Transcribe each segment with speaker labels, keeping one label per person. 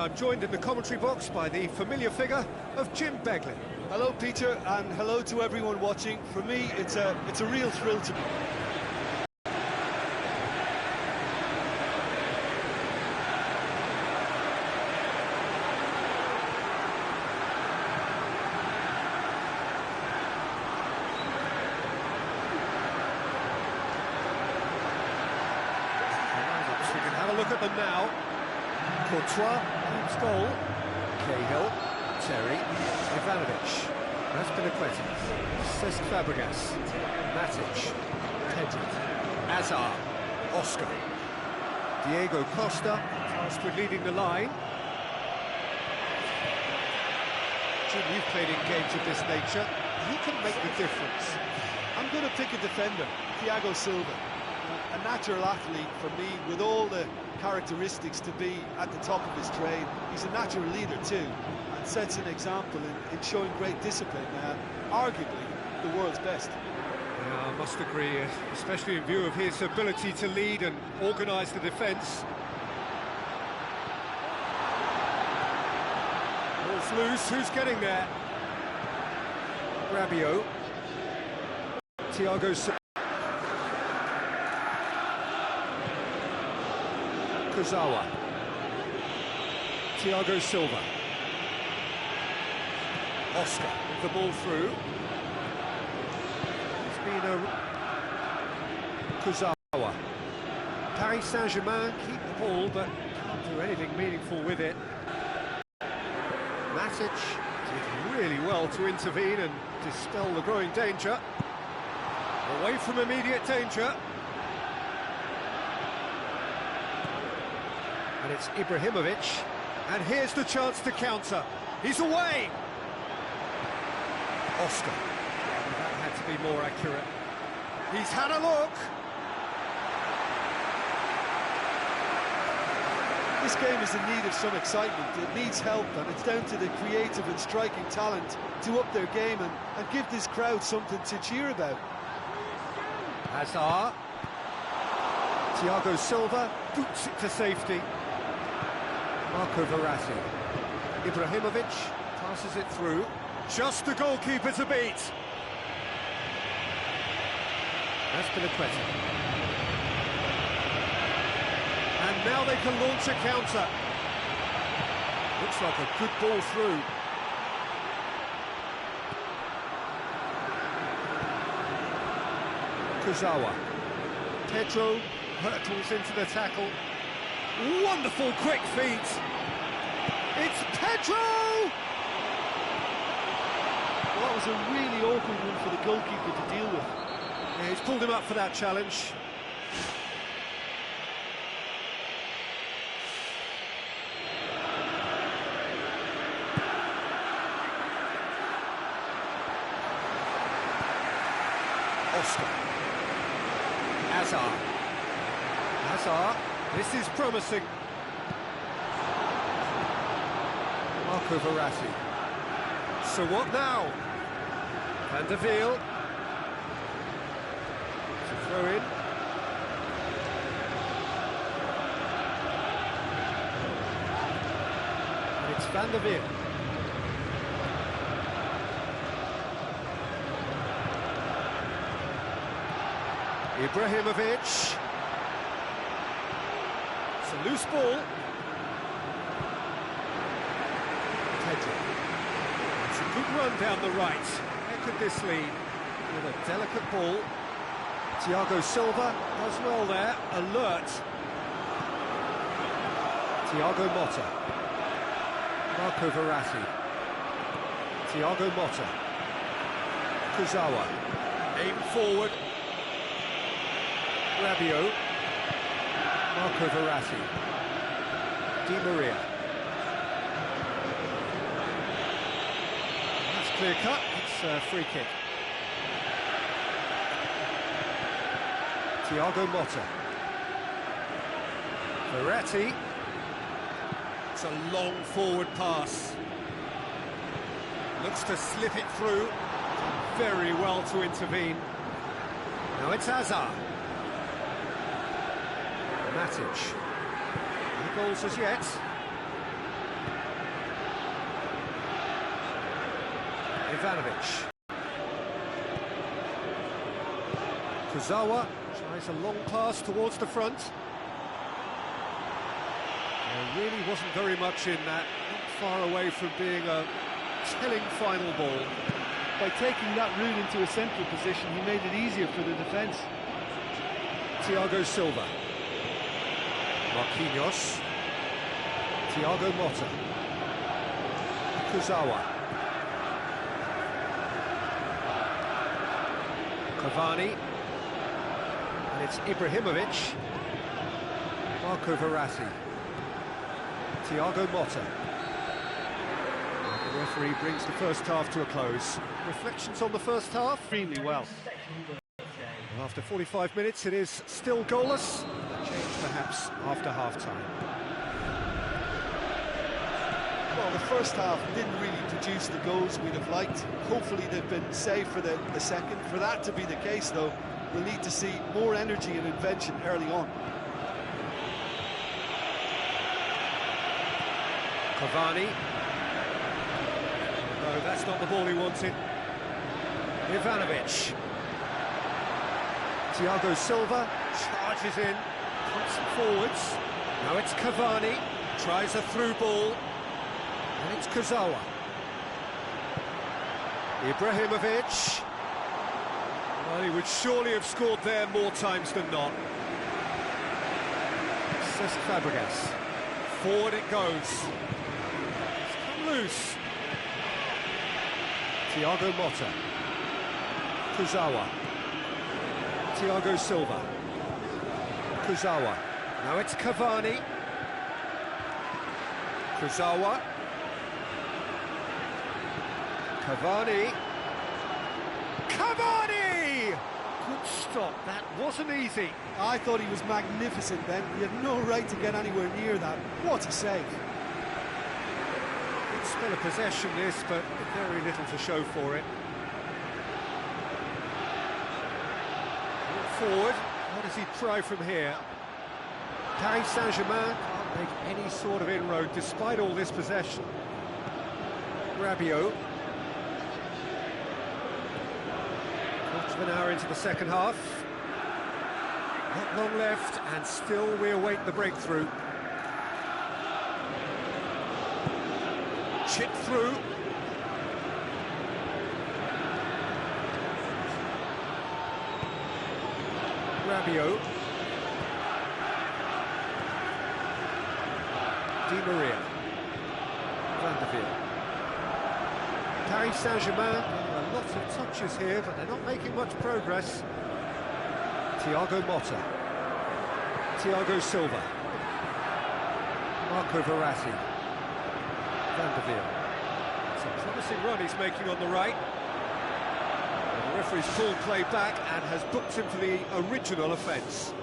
Speaker 1: I'm joined in the commentary box by the familiar figure of Jim Beglin.
Speaker 2: Hello, Peter, and hello to everyone watching. For me, it's a real thrill to be.
Speaker 1: We can have a look at them now. Courtois, Deep's goal. Cahill, Terry, Ivanovic, Azpilicueta, Cesc Fabregas, Matic, Pedri, Azar, Oscar, Diego Costa, tasked with leading the line. Jim, you've played in games of this nature. Who can make the difference?
Speaker 2: I'm going to pick a defender, Thiago Silva. A natural athlete for me, with all the characteristics to be at the top of his trade. He's a natural leader too, and sets an example in showing great discipline, arguably the world's best.
Speaker 1: Yeah, I must agree, especially in view of his ability to lead and organise the defence. Ball's loose, who's getting there? Rabiot. Thiago Silva. Kurzawa, Thiago Silva, Oscar with the ball through. It's been a Kurzawa. Paris Saint-Germain keep the ball but can't do anything meaningful with it. Matic did really well to intervene and dispel the growing danger. Away from immediate danger. And it's Ibrahimovic, and here's the chance to counter. He's away! Oscar. That had to be more accurate. He's had a look!
Speaker 2: This game is in need of some excitement. It needs help, and it's down to the creative and striking talent to up their game and give this crowd something to cheer about.
Speaker 1: Hazard. Thiago Silva boots it to safety. Marco Verratti. Ibrahimovic passes it through. Just the goalkeeper to beat. Azpilicueta. And now they can launch a counter. Looks like a good ball through. Kurzawa. Pedro hurtles into the tackle. Wonderful quick feet. It's Pedro!
Speaker 2: Well, that was a really awkward one for the goalkeeper to deal with.
Speaker 1: Yeah, he's pulled him up for that challenge. Oscar. Azar. Hazard, this is promising. Marco Verratti. So what now? Van der Wiel. To throw in. And it's Van der Wiel. Ibrahimovic. It's a loose ball. Pedro. It's a good run down the right. Where could this lead? With a delicate ball. Thiago Silva does well there. Alert. Thiago Motta. Marco Verratti. Thiago Motta. Kurzawa. Aim forward. Rabiot. Marco Verratti. Di Maria. That's clear cut. It's a free kick. Thiago Motta. Verratti. It's a long forward pass. Looks to slip it through. Very well to intervene. Now it's Hazard. Matic. No goals as yet. Ivanovic. Kurzawa tries a long pass towards the front. There really wasn't very much in that, not far away from being a telling final ball.
Speaker 2: By taking that route into a central position, he made it easier for the defence.
Speaker 1: Thiago Silva. Marquinhos. Thiago Motta. Kurzawa. Cavani. And it's Ibrahimovic. Marco Verratti. Thiago Motta. The referee brings the first half to a close. Reflections on the first half?
Speaker 2: Extremely well.
Speaker 1: After 45 minutes, it is still goalless. A change perhaps after half-time.
Speaker 2: Well, the first half didn't really produce the goals we'd have liked. Hopefully they've been saved for the second. For that to be the case, though, we'll need to see more energy and invention early on.
Speaker 1: Cavani. No, that's not the ball he wanted. Ivanovic. Thiago Silva charges in, puts it forwards. Now it's Cavani, tries a through ball, and it's Kurzawa. Ibrahimovic. Well, he would surely have scored there more times than not. Cesc Fabregas. Forward it goes. It's come loose. Thiago Motta. Kurzawa. Thiago Silva. Kurzawa. Now it's Cavani. Kurzawa. Cavani. Cavani! Good stop, that wasn't easy.
Speaker 2: I thought he was magnificent then. He had no right to get anywhere near that. What a save.
Speaker 1: Good spell of possession this, but very little to show for it. Forward, what does he try from here? Paris Saint-Germain can't make any sort of inroad despite all this possession. Rabiot. Quarter of an hour into the second half. Not long left, and still we await the breakthrough. Chip through. Rabiot. Di Maria. Van der Veer. Paris Saint-Germain, a lot of touches here, but they're not making much progress. Thiago Motta. Thiago Silva. Marco Verratti. Van der Veer. It's a promising run he's making on the right. The referee's called play back and has booked him for the original offence.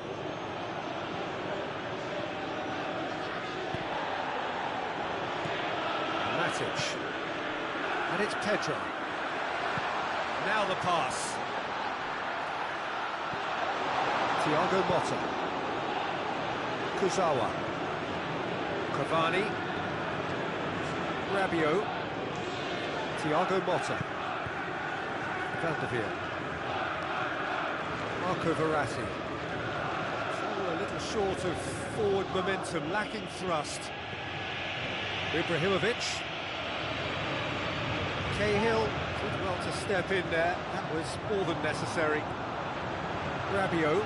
Speaker 1: Matic. And it's Pedro. Now the pass. Thiago Motta. Kurzawa. Cavani. Rabiot. Thiago Motta. Van der Veer. Marco Verratti. Still a little short of forward momentum, lacking thrust. Ibrahimovic. Cahill did well to step in there, that was more than necessary. Rabiot.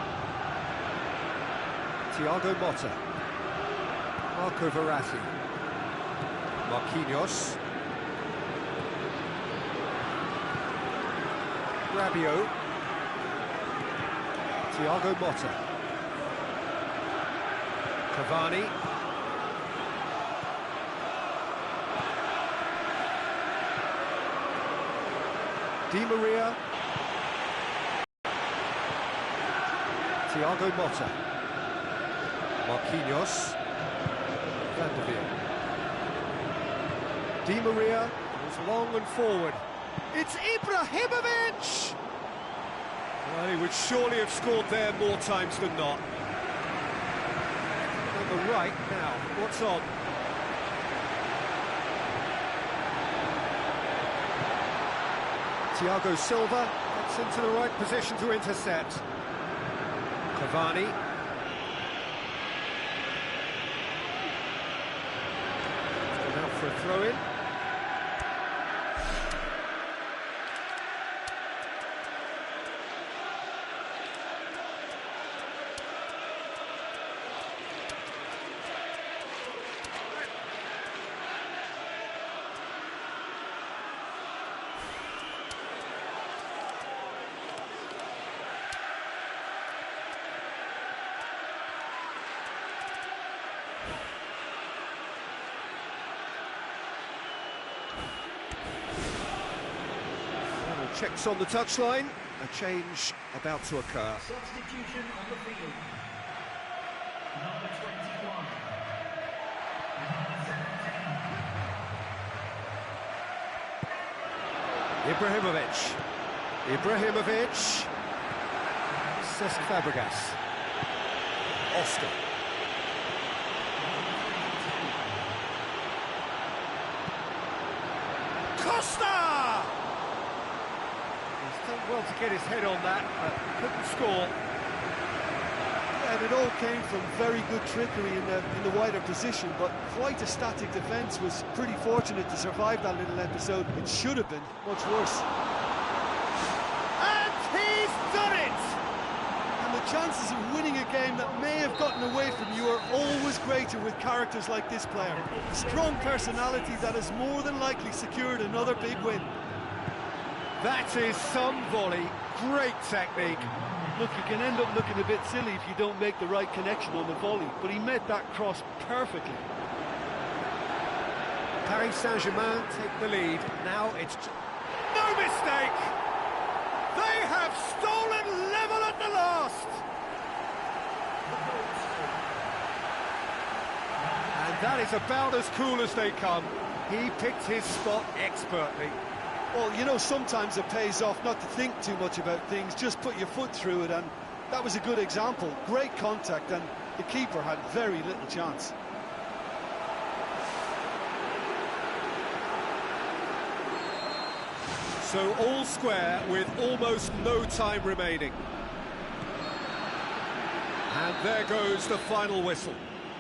Speaker 1: Thiago Motta. Marco Verratti. Marquinhos. Rabiot. Thiago Motta. Cavani. Di Maria. Thiago Motta. Marquinhos. Van der Veer. Di Maria was long and forward. It's Ibrahimovic! Well, he would surely have scored there more times than not. On the right now, what's on? Thiago Silva gets into the right position to intercept. Cavani. He's gone out for a throw-in. Checks on the touchline, a change about to occur.
Speaker 3: Substitution on the field. Number 21. Number 17.
Speaker 1: Ibrahimovic. Cesc Fabregas. Oscar. Costa! Well to get his head on that, but couldn't score.
Speaker 2: And it all came from very good trickery in the wider position, but quite a static defence. Was pretty fortunate to survive that little episode. It should have been much worse.
Speaker 1: And he's done it!
Speaker 2: And the chances of winning a game that may have gotten away from you are always greater with characters like this player. A strong personality that has more than likely secured another big win.
Speaker 1: That is some volley, great technique.
Speaker 4: Look, you can end up looking a bit silly if you don't make the right connection on the volley, but he met that cross perfectly.
Speaker 1: Paris Saint-Germain take the lead. Now it's... No mistake! They have stolen level at the last! And that is about as cool as they come. He picked his spot expertly.
Speaker 2: Well, you know, sometimes it pays off not to think too much about things, just put your foot through it, and that was a good example. Great contact, and the keeper had very little chance.
Speaker 1: So all square with almost no time remaining. And there goes the final whistle.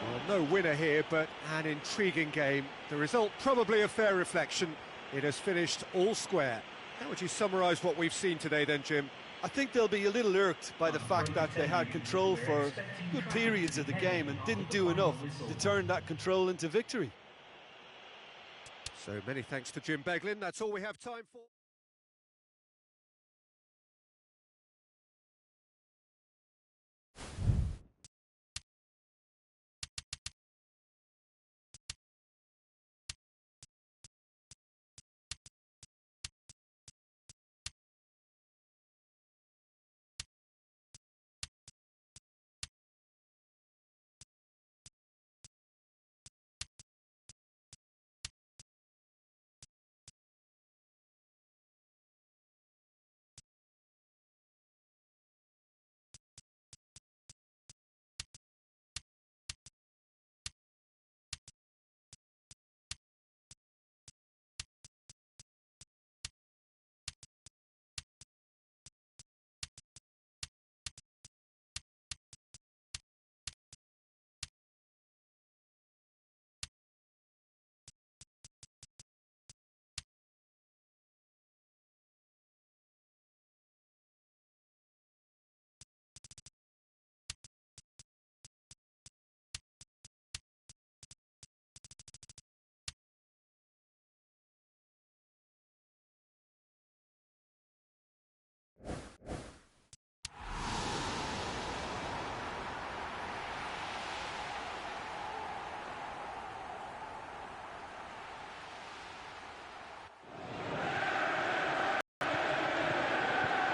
Speaker 1: Well, no winner here, but an intriguing game. The result probably a fair reflection. It has finished all square. How would you summarise what we've seen today then, Jim?
Speaker 2: I think they'll be a little irked by the fact that they had control for good periods of the game and didn't do enough to turn that control into victory.
Speaker 1: So many thanks to Jim Beglin. That's all we have time for.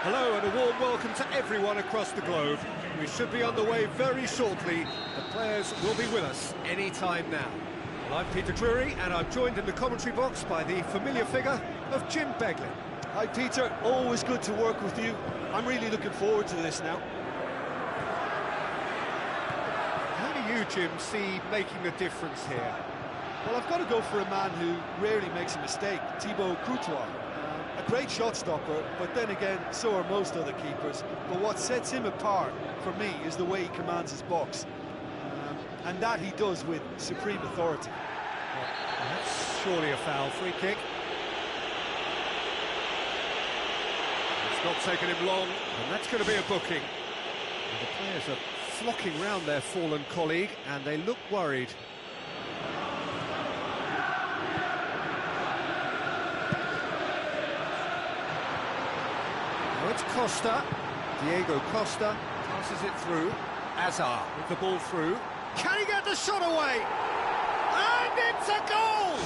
Speaker 1: Hello and a warm welcome to everyone across the globe. We should be on the way very shortly. The players will be with us any time now. Well, I'm Peter Drury and I'm joined in the commentary box by the familiar figure of Jim Beglin.
Speaker 2: Hi Peter, always good to work with you. I'm really looking forward to this now.
Speaker 1: How do you, Jim, see making a difference here?
Speaker 2: Well, I've got to go for a man who rarely makes a mistake, Thibaut Courtois. a great shot stopper, but then again, so are most other keepers. But what sets him apart, for me, is the way he commands his box. And that he does with supreme authority.
Speaker 1: Well, that's surely a foul. Free kick. It's not taken him long, and that's going to be a booking. And the players are flocking round their fallen colleague, and they look worried. Now it's Costa. Diego Costa passes it through. Azar with the ball through. Can he get the shot away? And it's a goal!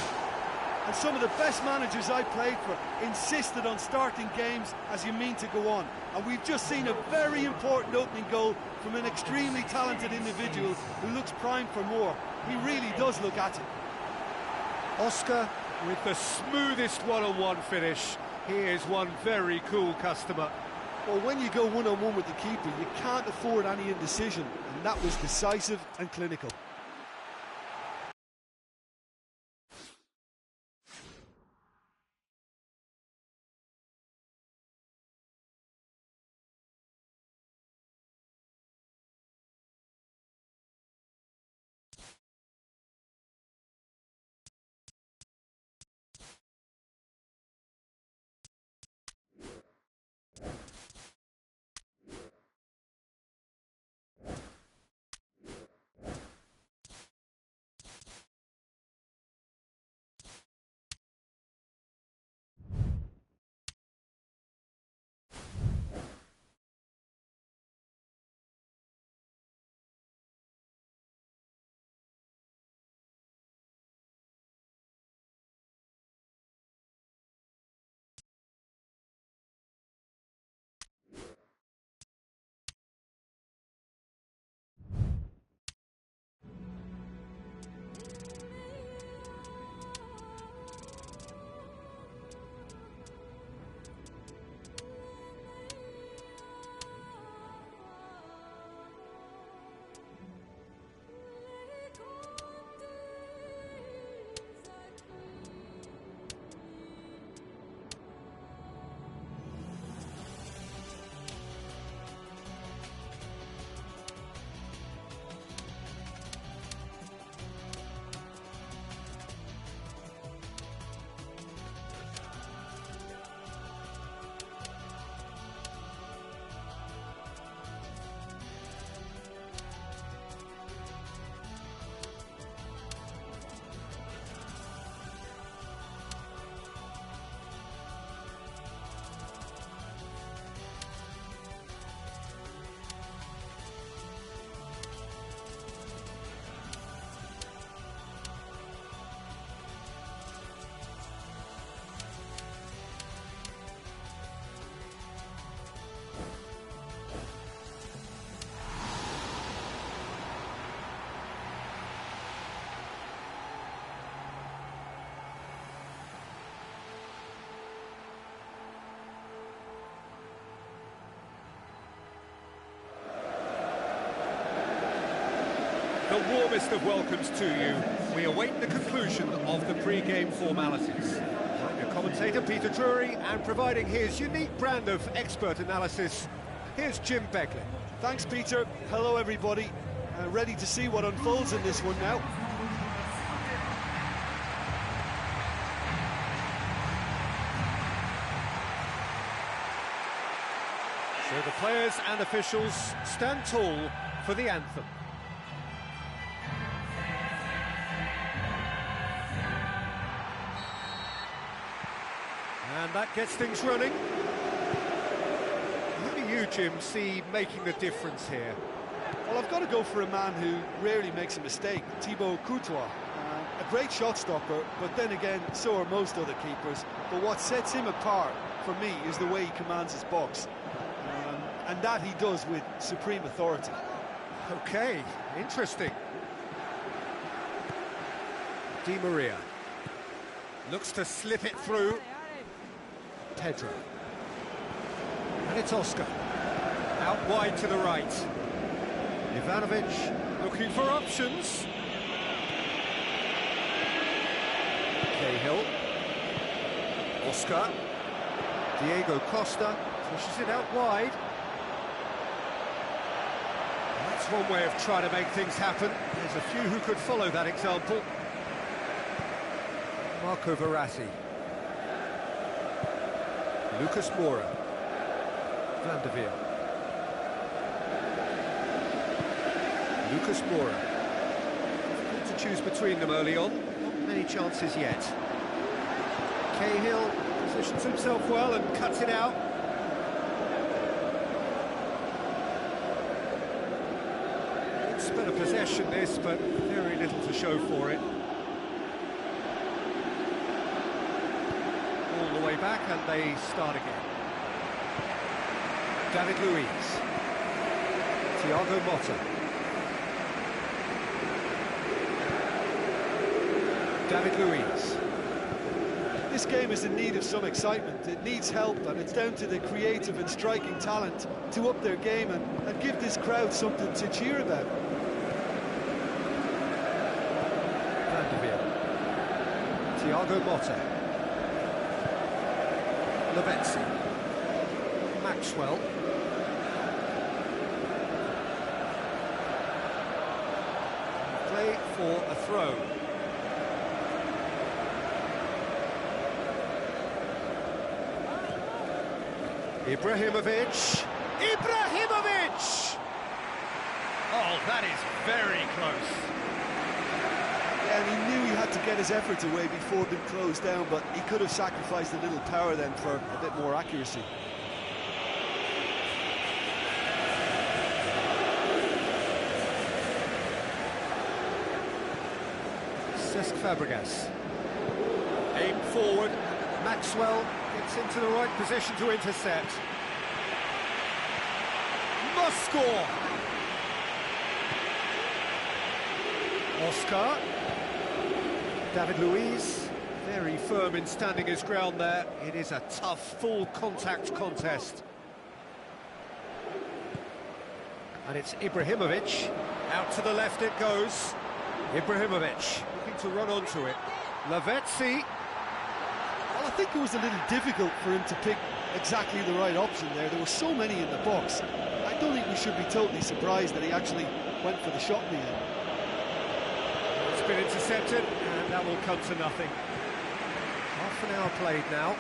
Speaker 2: And some of the best managers I played for insisted on starting games as you mean to go on. And we've just seen a very important opening goal from an extremely talented individual who looks primed for more. He really does look at it.
Speaker 1: Oscar with the smoothest one-on-one finish. He is one very cool customer.
Speaker 2: Well, when you go one-on-one with the keeper, you can't afford any indecision, and that was decisive and clinical.
Speaker 1: The warmest of welcomes to you. We await the conclusion of the pre-game formalities. I'm your commentator, Peter Drury, and providing his unique brand of expert analysis, here's Jim Beglin.
Speaker 2: Thanks, Peter. Hello, everybody. Ready to see what unfolds in this one now.
Speaker 1: So the players and officials stand tall for the anthem. And that gets things running. Who do you, Jim, see making the difference here?
Speaker 2: Well, I've got to go for a man who rarely makes a mistake, Thibaut Courtois. A great shot stopper, but then again, so are most other keepers. But what sets him apart, for me, is the way he commands his box. And that he does with supreme authority.
Speaker 1: Okay, interesting. Di Maria looks to slip it through. Pedro. And it's Oscar. Out wide to the right. Ivanovic looking for options. Cahill. Oscar. Diego Costa pushes it out wide. That's one way of trying to make things happen. There's a few who could follow that example. Marco Verratti. Lucas Moura. Van der Veer. Lucas Moura. Difficult to choose between them early on. Not many chances yet. Cahill positions himself well and cuts it out. It's better possession this, but very little to show for it. All the way back and they start again. David Luiz. Thiago Motta. David Luiz.
Speaker 2: This game is in need of some excitement. It needs help, and it's down to the creative and striking talent to up their game and give this crowd something to cheer about.
Speaker 1: Van der Veer. Thiago Motta. Lavezzi. Maxwell. Play for a throw. Ibrahimovic! Ibrahimovic! Oh, that is very close.
Speaker 2: Yeah, and he knew he had to get his efforts away before being closed down, but he could have sacrificed a little power then for a bit more accuracy.
Speaker 1: Cesc Fabregas. Aim forward. Maxwell gets into the right position to intercept. Must score! Oscar. David Luiz. Very firm in standing his ground there. It is a tough, full-contact contest. And it's Ibrahimovic. Out to the left it goes. Ibrahimovic looking to run onto it. Lavezzi.
Speaker 2: Well, I think it was a little difficult for him to pick exactly the right option there. There were so many in the box. I don't think we should be totally surprised that he actually went for the shot in the end.
Speaker 1: It's been intercepted, and that will come to nothing. Half an hour played now.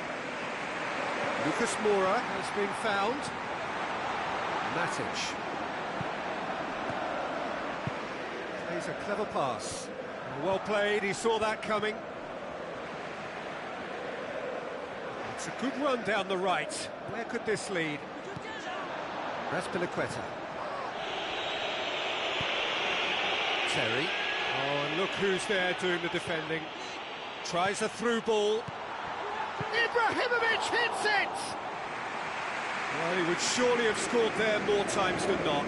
Speaker 1: Lucas Moura has been found. Matic. Plays a clever pass. Well played, he saw that coming. It's a good run down the right. Where could this lead? Raspilicueta. Terry. Oh, and look who's there doing the defending. Tries a through ball. Ibrahimovic hits it! Well, he would surely have scored there more times than not.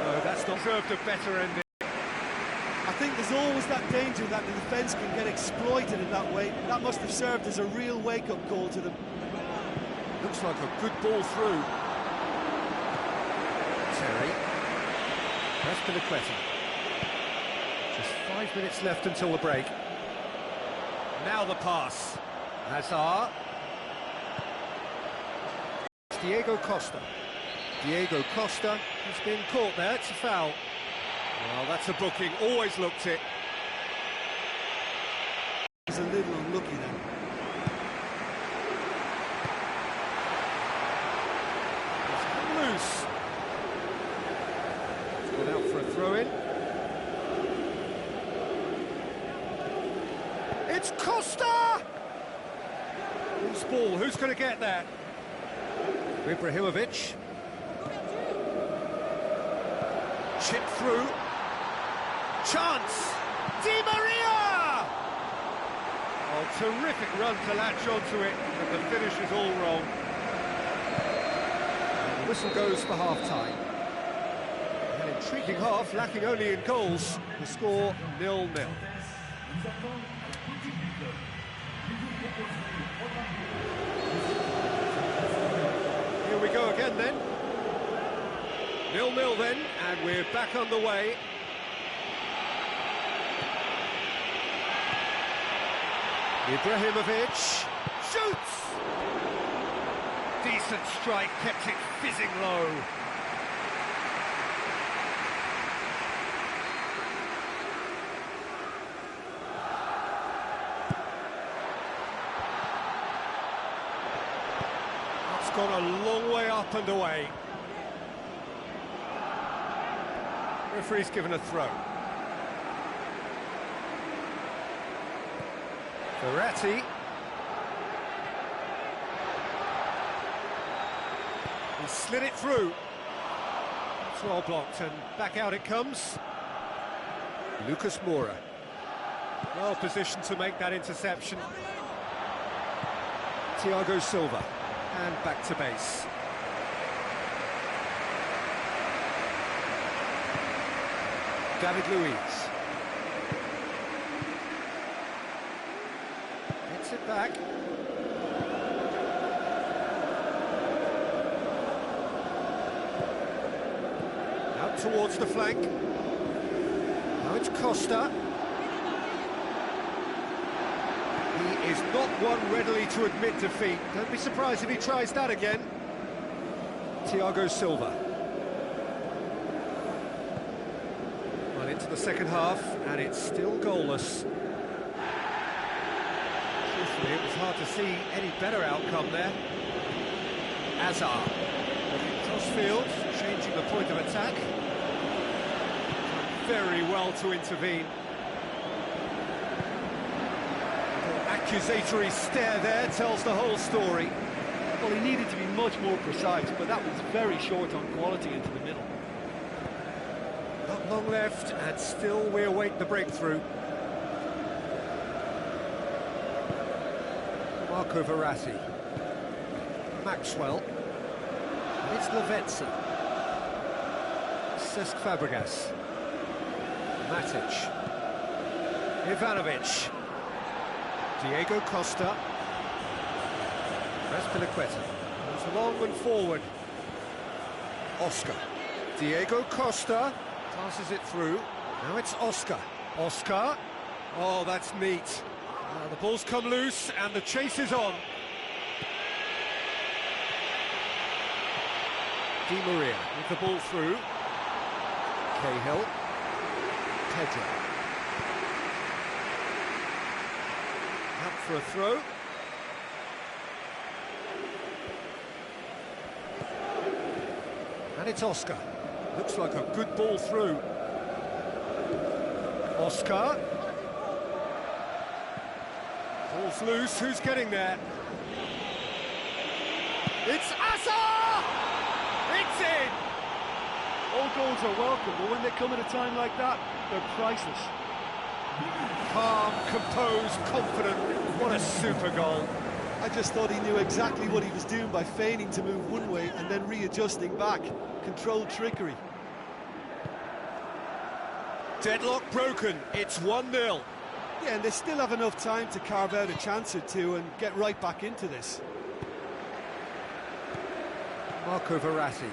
Speaker 1: No, that's not deserved a better ending.
Speaker 2: I think there's always that danger that the defence can get exploited in that way. That must have served as a real wake-up call to them.
Speaker 1: Looks like a good ball through. Terry. Raspilicueta. Just 5 minutes left until the break. Now the pass. Hazard. Diego Costa. Diego Costa has been caught there. It's a foul. Well, that's a booking. Always looked it.
Speaker 2: He's a little unlucky then.
Speaker 1: It's come loose. It's gone out for a throw-in. It's Costa! Who's ball? Who's going to get that? Ibrahimovic. Chip through. Chance! Di Maria! Oh, terrific run to latch onto it, but the finish is all wrong. And the whistle goes for half-time. An intriguing half, lacking only in goals. The score 0-0. Here we go again then. 0-0 then, and we're back on the way. Ibrahimovic shoots! Decent strike, kept it fizzing low. That's gone a long way up and away. Referee's given a throw. Verratti. He slid it through. It's well blocked and back out it comes. Lucas Moura. Well positioned to make that interception. Thiago Silva. And back to base. David Luiz. Gets it back. Out towards the flank. Now it's Costa. He is not one readily to admit defeat. Don't be surprised if he tries that again. Thiago Silva. Well, into the second half, and it's still goalless. Truthfully, it was hard to see any better outcome there. Azar. Crossfield, changing the point of attack. Very well to intervene. Accusatory stare there tells the whole story.
Speaker 4: Well, he needed to be much more precise, but that was very short on quality into the middle.
Speaker 1: Not long left, and still we await the breakthrough. Marco Verratti. Maxwell. And it's Lavezzi. Cesc Fabregas. Matic. Ivanovic. Diego Costa. Azpilicueta. Moves long and forward. Oscar. Diego Costa. Passes it through. Now it's Oscar. Oscar. Oh, that's neat. The ball's come loose and the chase is on. Di Maria with the ball through. Cahill. Pedro. Out for a throw. And it's Oscar. Looks like a good ball through. Oscar. Ball's loose, who's getting there? It's Asa! It's in!
Speaker 4: All goals are welcome, but when they come at a time like that, they're priceless.
Speaker 1: Calm, composed, confident. What a super goal.
Speaker 2: I just thought he knew exactly what he was doing by feigning to move one way and then readjusting back. Controlled trickery.
Speaker 1: Deadlock broken, it's 1-0.
Speaker 2: Yeah, and they still have enough time to carve out a chance or two and get right back into this.
Speaker 1: Marco Verratti.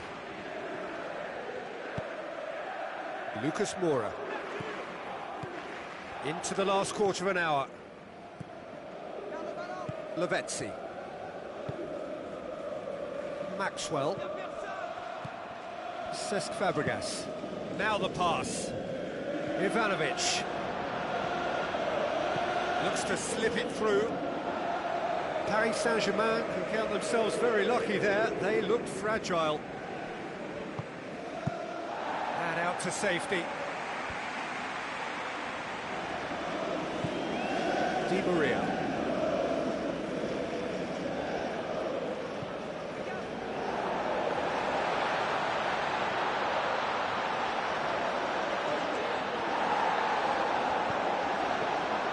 Speaker 1: Lucas Moura. Into the last quarter of an hour. Lavezzi. Maxwell. Cesc Fabregas. Now the pass. Ivanovic. Looks to slip it through. Paris Saint-Germain can count themselves very lucky there. They looked fragile. And out to safety. Di Maria.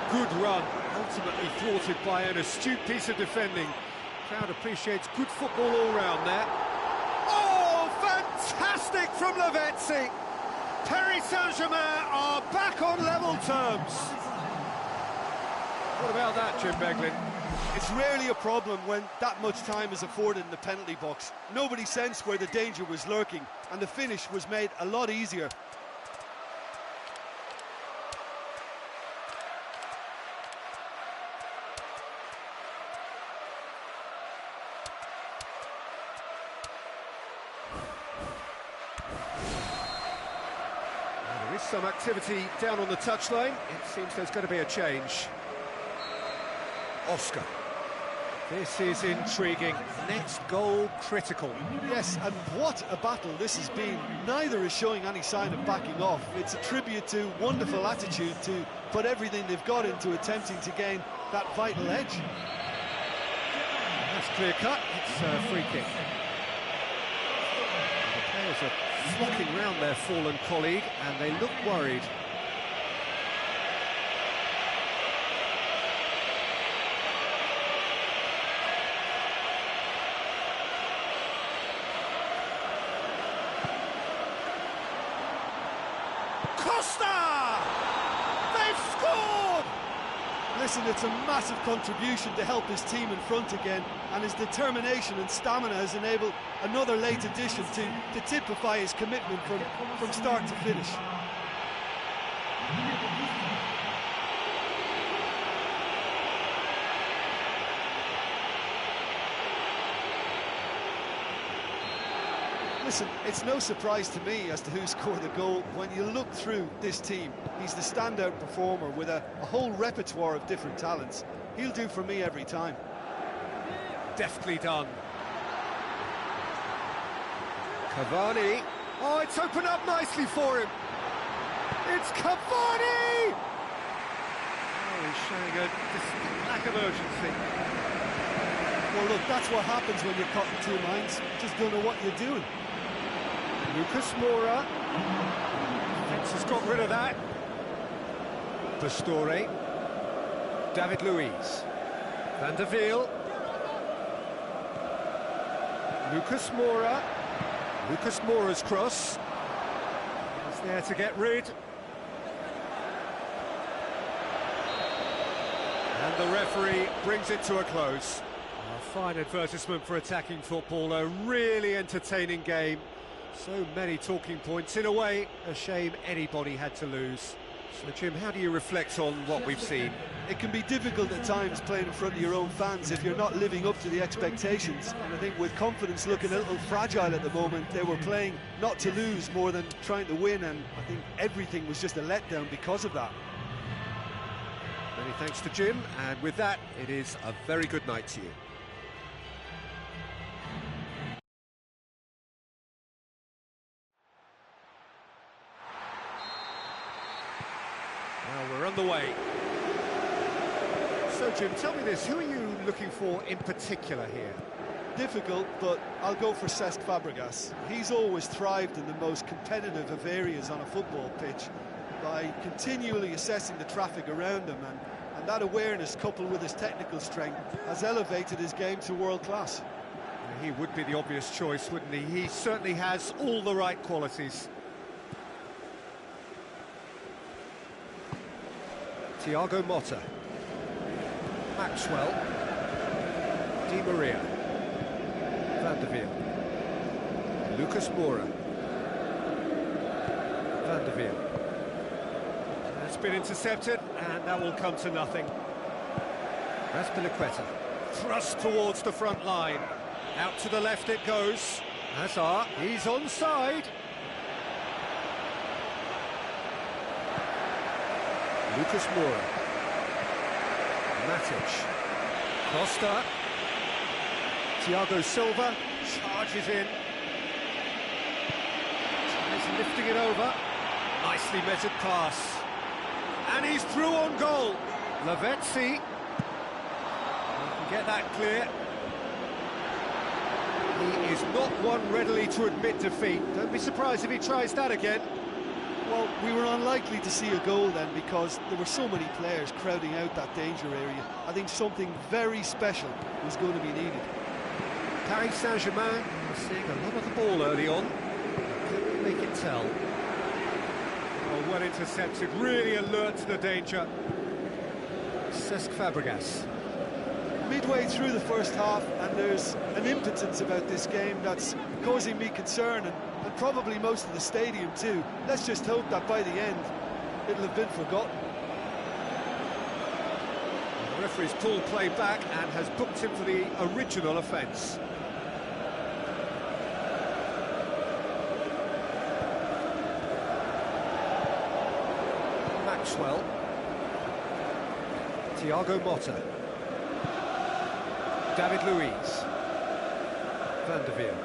Speaker 1: Good run, ultimately thwarted by an astute piece of defending. Crowd appreciates good football all round there. Oh, fantastic from Lavezzi! Paris Saint-Germain are back on level terms. What about that, Jim Beglin?
Speaker 2: It's rarely a problem when that much time is afforded in the penalty box. Nobody sensed where the danger was lurking, and the finish was made a lot easier.
Speaker 1: Some activity down on the touchline. It seems there's going to be a change. Oscar. This is intriguing. Next goal critical.
Speaker 2: Yes, and what a battle this has been. Neither is showing any sign of backing off. It's a tribute to wonderful attitude to put everything they've got into attempting to gain that vital edge.
Speaker 1: That's clear cut. It's a free kick. The players are flocking round their fallen colleague and they look worried. Costa! They've scored!
Speaker 2: Listen, it's a massive contribution to help his team in front again, and his determination and stamina has enabled another late addition to typify his commitment from start to finish. Listen, it's no surprise to me as to who scored the goal. When you look through this team, he's the standout performer with a whole repertoire of different talents. He'll do for me every time.
Speaker 1: Deftly done. Cavani. Oh, it's opened up nicely for him. It's Cavani! Oh, he's showing a lack of urgency.
Speaker 2: Well, look, that's what happens when you're caught in two minds. You just don't know what you're doing.
Speaker 1: Lucas Moura. Defence has got rid of that. Pastore. David Luiz. Van der Veel. Lucas Moura. Lucas Moura's cross. He's there to get rid. And the referee brings it to a close. A fine advertisement for attacking football, a really entertaining game. So many talking points. In a way, a shame anybody had to lose. So, Jim, how do you reflect on what we've seen?
Speaker 2: It can be difficult at times playing in front of your own fans if you're not living up to the expectations. And I think with confidence looking a little fragile at the moment, they were playing not to lose more than trying to win, and I think everything was just a letdown because of that.
Speaker 1: Many thanks to Jim, and with that, it is a very good night to you. Well, we're on the way. So, Jim, tell me this, who are you looking for in particular here?
Speaker 2: Difficult, but I'll go for Cesc Fabregas. He's always thrived in the most competitive of areas on a football pitch by continually assessing the traffic around him, and that awareness, coupled with his technical strength, has elevated his game to world class.
Speaker 1: He would be the obvious choice, wouldn't he? He certainly has all the right qualities. Thiago Motta. Maxwell. Di Maria. Van der Veel. Lucas Moura. Van der Veel. That's been intercepted, and that will come to nothing. Azpilicueta. Thrust towards the front line. Out to the left it goes. Hazard, he's onside. Lucas Moura. Matic. Costa. Thiago Silva charges in. Tries lifting it over. Nicely measured pass. And he's through on goal. Lavezzi. He can get that clear. He is not one readily to admit defeat. Don't be surprised if he tries that again.
Speaker 2: Well, we were unlikely to see a goal then because there were so many players crowding out that danger area. I think something very special was going to be needed.
Speaker 1: Paris Saint-Germain was seeing a lot of the ball early on. Couldn't make it tell. Oh, well intercepted, really alert to the danger. Cesc Fabregas.
Speaker 2: Midway through the first half, and there's an impotence about this game that's causing me concern, and probably most of the stadium too. Let's just hope that by the end it'll have been forgotten.
Speaker 1: The referee's pulled play back and has booked him for the original offence. Maxwell. Thiago Motta. David Luiz. Van der Veer.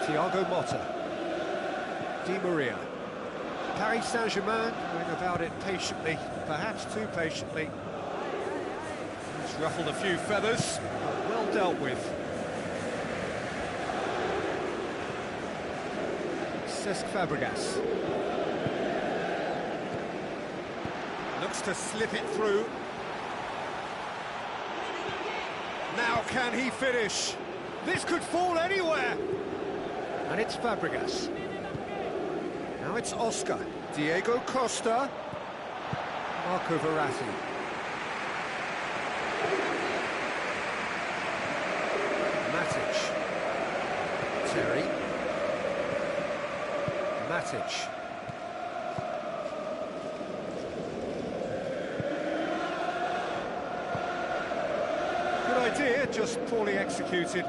Speaker 1: Thiago Motta. Di Maria. Paris Saint-Germain going about it patiently, perhaps too patiently. It's ruffled a few feathers, but well dealt with. Cesc Fabregas. Looks to slip it through. Now can he finish? This could fall anywhere. And it's Fabregas. Now it's Oscar. Diego Costa. Marco Verratti. Matic. Terry. Matic. Good idea, just poorly executed.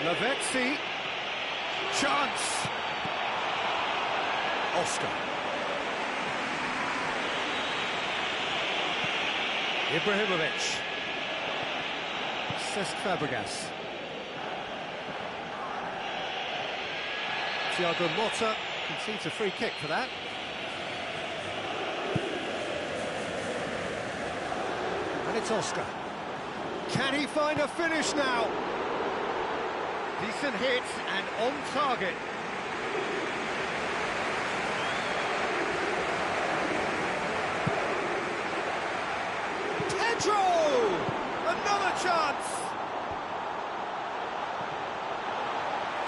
Speaker 1: Lavezzi. Chance. Oscar. Ibrahimovic. Cesc Fabregas. Thiago Motta concedes a free kick for that. And it's Oscar. Can he find a finish now? Decent hit and on target. Pedro! Another chance!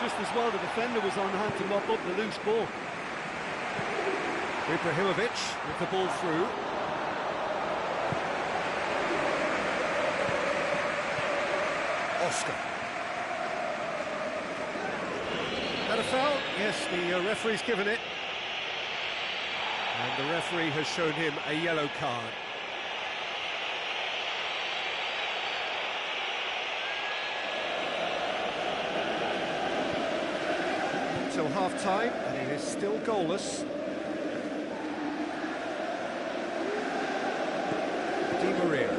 Speaker 4: Just as well the defender was on hand to mop up the loose ball.
Speaker 1: Ibrahimovic with the ball through. Oscar. That a foul? Yes, the referee's given it. And the referee has shown him a yellow card. Until half-time, and it is still goalless. Di Maria.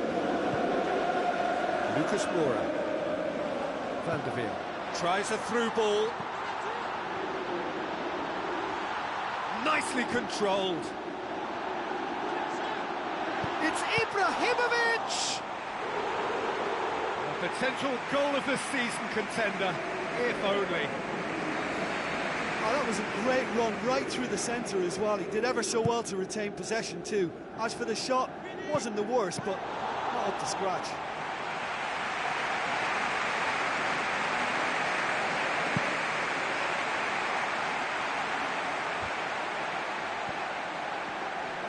Speaker 1: Lucas Moura. Van der Veer. Tries a through ball. Nicely controlled. It's Ibrahimovic! A potential goal of the season contender, if only.
Speaker 2: Oh, that was a great run right through the centre as well. He did ever so well to retain possession too. As for the shot, wasn't the worst, but not up to scratch.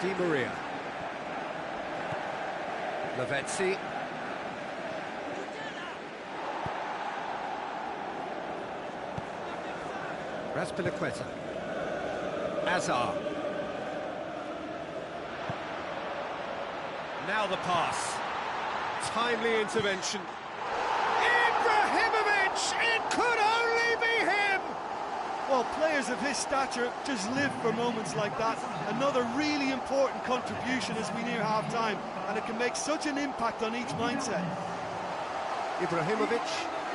Speaker 1: Di Maria. Lavezzi. Raspilicueta. Azar. Now the pass. Timely intervention. Ibrahimovic! It could only be him!
Speaker 2: Well, players of his stature just live for moments like that. Another really important contribution as we near half-time, and it can make such an impact on each mindset.
Speaker 1: Ibrahimovic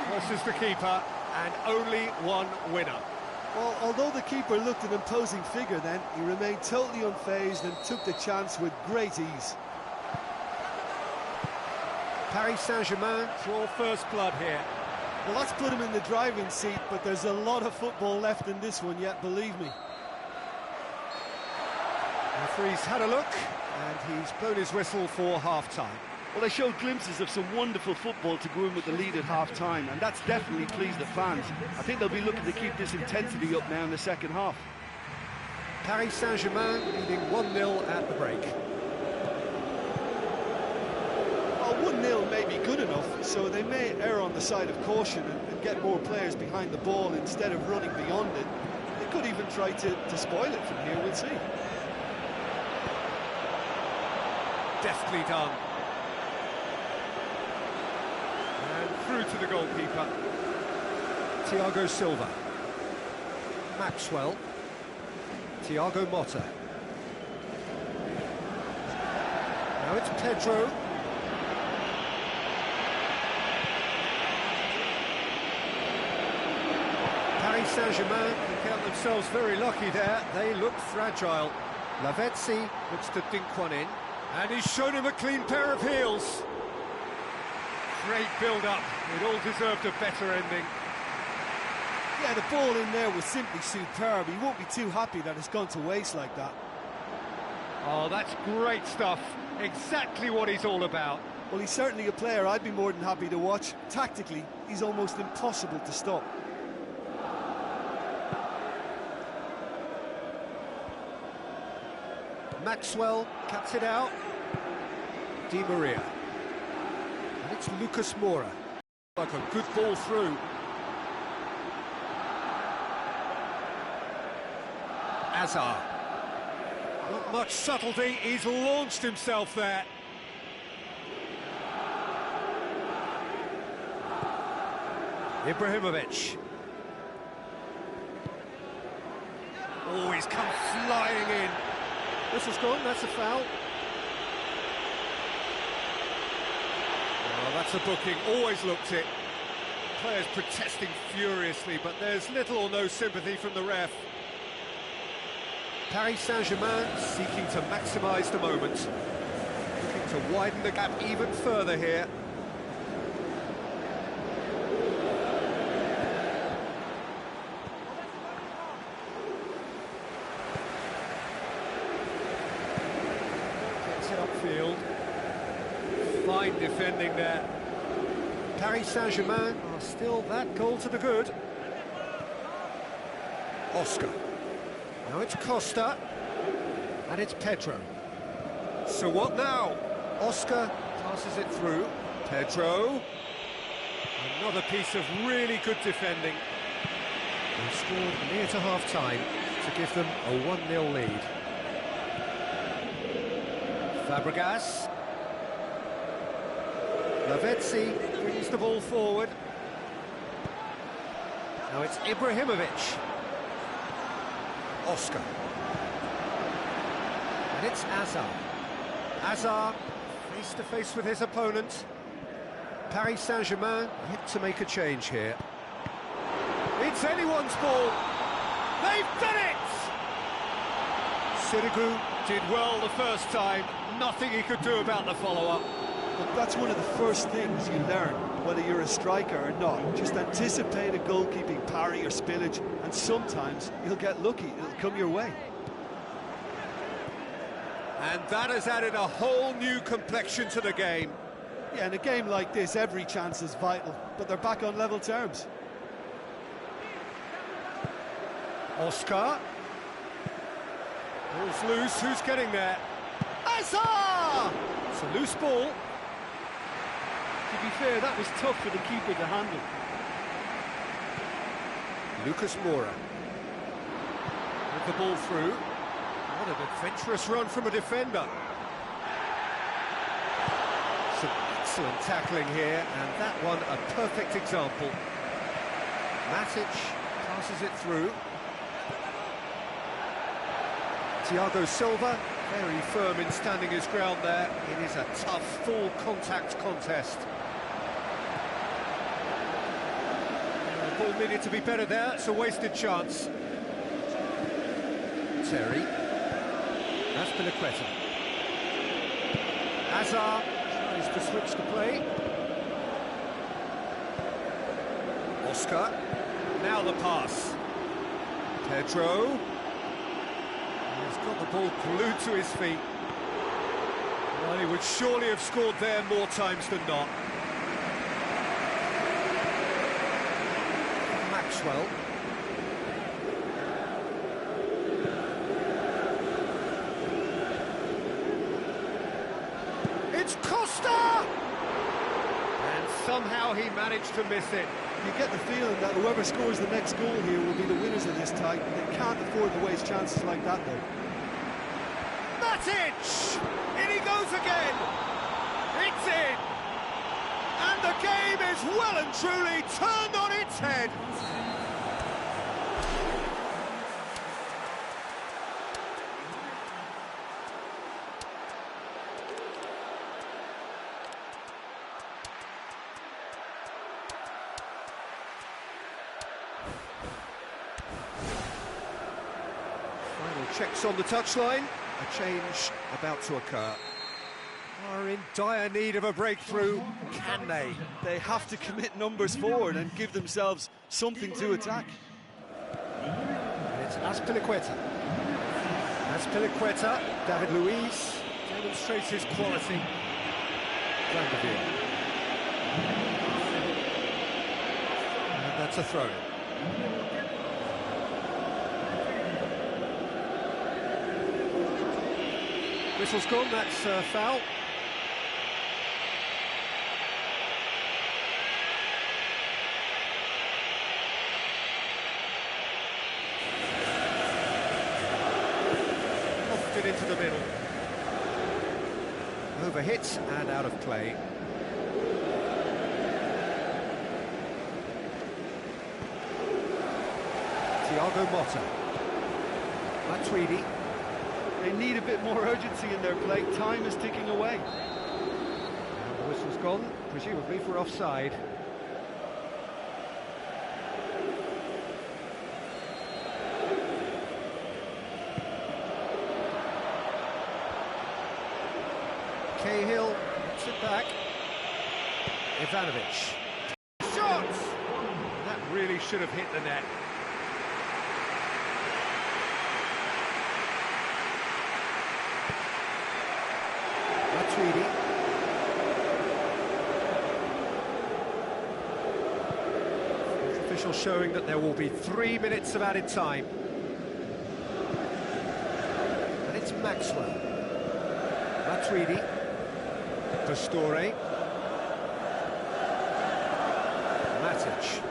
Speaker 1: versus the keeper, and only one winner.
Speaker 2: Well, although the keeper looked an imposing figure then, he remained totally unfazed and took the chance with great ease.
Speaker 1: Paris Saint-Germain draw first blood here.
Speaker 2: Well, that's put him in the driving seat, but there's a lot of football left in this one yet, believe me.
Speaker 1: The referee's had a look, and he's blown his whistle for half-time.
Speaker 4: Well, they showed glimpses of some wonderful football to go in with the lead at half-time, and that's definitely pleased the fans. I think they'll be looking to keep this intensity up now in the second half.
Speaker 1: Paris Saint-Germain leading 1-0 at the break.
Speaker 2: Well, 1-0 may be good enough, so they may err on the side of caution and get more players behind the ball instead of running beyond it. They could even try to spoil it from here, we'll see.
Speaker 1: Deftly done. And through to the goalkeeper. Thiago Silva. Maxwell. Thiago Motta. Now it's Pedro. Paris Saint-Germain can count themselves very lucky there. They look fragile. Lavezzi looks to dink one in. And he's shown him a clean pair of heels. Great build-up. It all deserved a better ending.
Speaker 2: Yeah, the ball in there was simply superb. He won't be too happy that it's gone to waste like that.
Speaker 1: Oh, that's great stuff. Exactly what he's all about.
Speaker 2: Well, he's certainly a player I'd be more than happy to watch. Tactically, he's almost impossible to stop.
Speaker 1: Maxwell cuts it out. Di Maria. And it's Lucas Moura. Like a good ball through. Hazard. Not much subtlety, he's launched himself there. Ibrahimovic. Oh, he's come flying in. This was gone, that's a foul. Oh, that's a booking, always looked it. Players protesting furiously, but there's little or no sympathy from the ref. Paris Saint-Germain seeking to maximise the moment. Looking to widen the gap even further here. Gets it upfield. Fine defending there. Paris Saint-Germain are still that goal to the good. Oscar. Now it's Costa, and it's Pedro. So what now? Oscar passes it through. Pedro. Another piece of really good defending. They scored near to half-time to give them a 1-0 lead. Fabregas. Lavezzi brings the ball forward. Now it's Ibrahimovic. Oscar. And it's Hazard. Hazard face to face with his opponent. Paris Saint-Germain yet to make a change here. It's anyone's ball. They've done it! Sirigu did well the first time. Nothing he could do about the follow-up.
Speaker 2: Look, that's one of the first things you learn, whether you're a striker or not. Just anticipate a goalkeeping parry or spillage, and sometimes you'll get lucky, it'll come your way.
Speaker 1: And that has added a whole new complexion to the game.
Speaker 2: Yeah, in a game like this, every chance is vital, but they're back on level terms.
Speaker 1: Oscar. Ball's loose, who's getting there? Hazard! It's a loose ball.
Speaker 4: To be fair, that was tough for the keeper to handle.
Speaker 1: Lucas Moura. With the ball through. What an adventurous run from a defender. Some excellent tackling here, and that one a perfect example. Matic passes it through. Thiago Silva, very firm in standing his ground there. It is a tough, full contact contest. The ball needed to be better there, it's a wasted chance. Terry. That's Pinaqueta. Hazard tries to switch the play. Oscar. Now the pass. Pedro. He's got the ball glued to his feet. Well, he would surely have scored there more times than not. Maxwell. It's Costa! And somehow he managed to miss it.
Speaker 2: You get the feeling that whoever scores the next goal here will be the winners of this tie. They can't afford to waste chances like that, though.
Speaker 1: Matic! In he goes again! It's in! And the game is well and truly turned on its head! Checks on the touchline. A change about to occur. Are in dire need of a breakthrough. Can they?
Speaker 2: They have to commit numbers forward and give themselves something to attack.
Speaker 1: And it's Azpilicueta. Azpilicueta, David Luiz demonstrates his quality. Vanderveer. And that's a throw-in. Whistle's gone, that's a foul. Lofted into the middle. Overhit and out of play. Thiago Motta. Matuidi.
Speaker 4: They need a bit more urgency in their play. Time is ticking away.
Speaker 1: And the whistle's gone, presumably for offside. Cahill puts it back. Ivanovic. Shot! That really should have hit the net. Matuidi. Official showing that there will be 3 minutes of added time. And it's Maxwell. Matuidi. Pastore. Matic.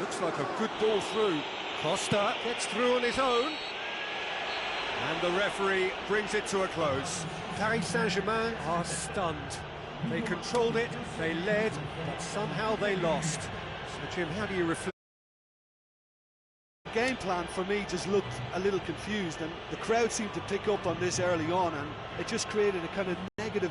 Speaker 1: Looks like a good ball through. Costa gets through on his own. And the referee brings it to a close. Paris Saint-Germain are stunned. They controlled it, they led, but somehow they lost. So, Jim, how do you reflect?
Speaker 2: The game plan for me just looked a little confused, and the crowd seemed to pick up on this early on, and it just created a kind of negative